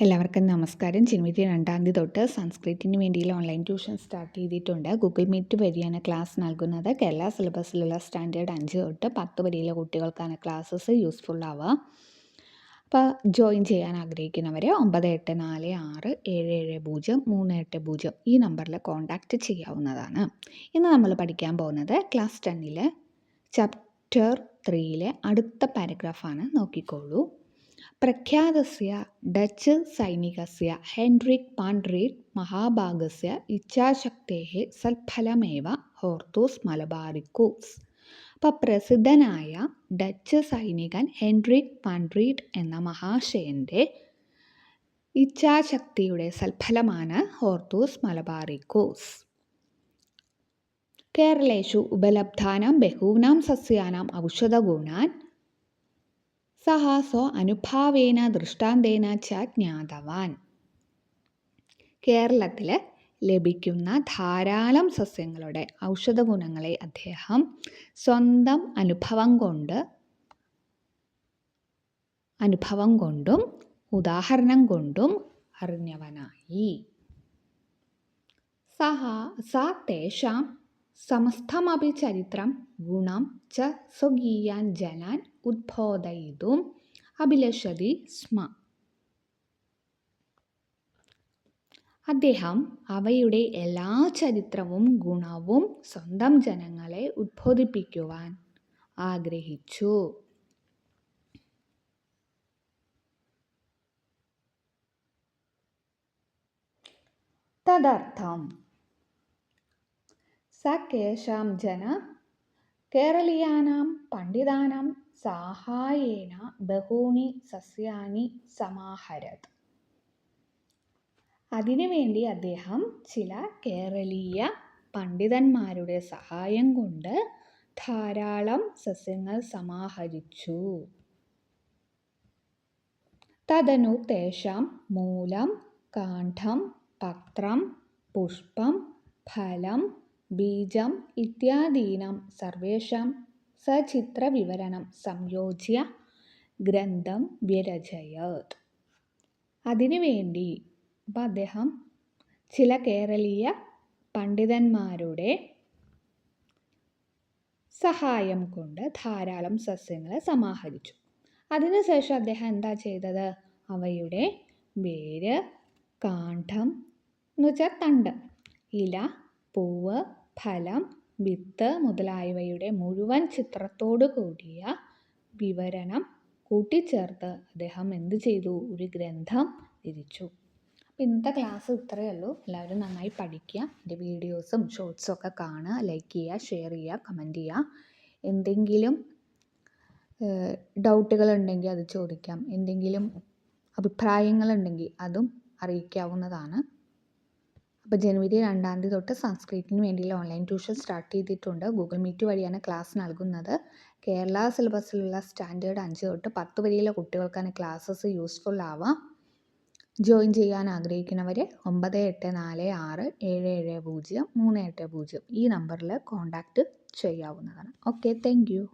എല്ലാവർക്കും നമസ്കാരം. ജനുവരി 2 തൊട്ട് സംസ്കൃതത്തിന് വേണ്ടിയുള്ള ഓൺലൈൻ ട്യൂഷൻ സ്റ്റാർട്ട് ചെയ്തിട്ടുണ്ട്. ഗൂഗിൾ മീറ്റ് വഴിയാണ് ക്ലാസ് നൽകുന്നത്. കേരള സിലബസിലുള്ള സ്റ്റാൻഡേർഡ് 5 തൊട്ട് 10 വരെയുള്ള കുട്ടികൾക്കാണ് ക്ലാസ്സസ് യൂസ്ഫുൾ ആവുക. അപ്പോൾ ജോയിൻ ചെയ്യാൻ ആഗ്രഹിക്കുന്നവർ 9846770380 ഈ നമ്പറിൽ കോൺടാക്റ്റ് ചെയ്യാവുന്നതാണ്. ഇന്ന് നമ്മൾ പഠിക്കാൻ പോകുന്നത് ക്ലാസ് 10 ചാപ്റ്റർ 3 അടുത്ത പാരഗ്രാഫാണ്. നോക്കിക്കോളൂ. പ്രഖ്യാതസ്യ ഡച്ച് സൈനികസ്യ ഹെൻറിക് പാൻഡ്രീറ്റ് മഹാഭാഗസ്യ ഇച്ഛാശക്തേः സൽഫലമേവ ഹോർത്തൂസ് മലബാറിക്കൂസ്. അപ്പോൾ പ്രസിദ്ധനായ ഡച്ച് സൈനികൻ ഹെൻറിക് പാൻഡ്രീറ്റ് എന്ന മഹാശയൻ്റെ ഇച്ഛാശക്തിയുടെ സൽഫലമാണ് ഹോർത്തൂസ് മലബാറിക്കൂസ്. കേരളേഷു ഉപലബ്ധാനാം ബഹൂനാം സസ്യാനാം ഔഷധഗുണാൻ സഹ അനുഭാവേന ദൃഷ്ടാന്തേന ച ജ്ഞാതവാൻ. കേരളത്തിൽ ലഭിക്കുന്ന ധാരാളം സസ്യങ്ങളുടെ ഔഷധ ഗുണങ്ങളെ അദ്ദേഹം സ്വന്തം അനുഭവം കൊണ്ടും ഉദാഹരണം കൊണ്ടും അറിഞ്ഞവനായി. സ തേഷാം സമസ്തമപി ചരിത്രം ഗുണം ച സ്വകീയാൻ ജനാൻ ഉദ്ബോധയിതും അഭിലഷതി സ്മ. അദ്ദേഹം അവയുടെ എല്ലാ ചരിത്രവും ഗുണവും സ്വന്തം ജനങ്ങളെ ഉദ്ബോധിപ്പിക്കുവാൻ ആഗ്രഹിച്ചു. തദർത്ഥം സ കേശാം ജന കേരളീയാനാം പണ്ഡിതാനാം സാഹായേന ബഹൂനി സസ്യാനി സമാഹരത്. അതിനുവേണ്ടി അദ്ദേഹം ചില കേരളീയ പണ്ഡിതന്മാരുടെ സഹായം കൊണ്ട് ധാരാളം സസ്യങ്ങൾ സമാഹരിച്ചു. തദനു തേഷാം മൂലം കാണ്ഡം പത്രം പുഷ്പം ഫലം ബീജം ഇത്യാദീനാം സർവേഷാം സചിത്രവിവരണം സംയോജ്യ ഗ്രന്ഥം വ്യരചയത്. അതിനുവേണ്ടി അപ്പം അദ്ദേഹം ചില കേരളീയ പണ്ഡിതന്മാരുടെ സഹായം കൊണ്ട് ധാരാളം സസ്യങ്ങളെ സമാഹരിച്ചു. അതിനുശേഷം അദ്ദേഹം എന്താ ചെയ്തത്? അവയുടെ വേര്, കാണ്ഡം എന്ന് വെച്ചാൽ തണ്ട്, ഇല, പൂവ്, ഫലം, വിത്ത് മുതലായവയുടെ മുഴുവൻ ചിത്രത്തോടു കൂടിയ വിവരണം കൂട്ടിച്ചേർത്ത് അദ്ദേഹം എന്ത് ചെയ്തു? ഒരു ഗ്രന്ഥം രചിച്ചു. അപ്പോൾ ഇന്നത്തെ ക്ലാസ് ഇത്രയേ ഉള്ളൂ. എല്ലാവരും നന്നായി പഠിക്കുക. എൻ്റെ വീഡിയോസും ഷോർട്സും ഒക്കെ കാണുക, ലൈക്ക് ചെയ്യുക, ഷെയർ ചെയ്യുക, കമൻറ്റ് ചെയ്യുക. എന്തെങ്കിലും ഡൗട്ടുകളുണ്ടെങ്കിൽ അത് ചോദിക്കാം. എന്തെങ്കിലും അഭിപ്രായങ്ങളുണ്ടെങ്കിൽ അതും അറിയിക്കാവുന്നതാണ്. അപ്പോൾ ജനുവരി 2 തൊട്ട് സംസ്കൃതത്തിന് വേണ്ടിയുള്ള ഓൺലൈൻ ട്യൂഷൻ സ്റ്റാർട്ട് ചെയ്തിട്ടുണ്ട്. ഗൂഗിൾ മീറ്റ് വഴിയാണ് ക്ലാസ് നൽകുന്നത്. കേരള സിലബസിലുള്ള സ്റ്റാൻഡേർഡ് 5 തൊട്ട് 10 വരെയുള്ള കുട്ടികൾക്കാണ് ക്ലാസ്സസ് യൂസ്ഫുൾ ആവുക. ജോയിൻ ചെയ്യാൻ ആഗ്രഹിക്കുന്നവർ 9846770380 ഈ നമ്പറിൽ കോൺടാക്റ്റ് ചെയ്യാവുന്നതാണ്. Okay, thank you.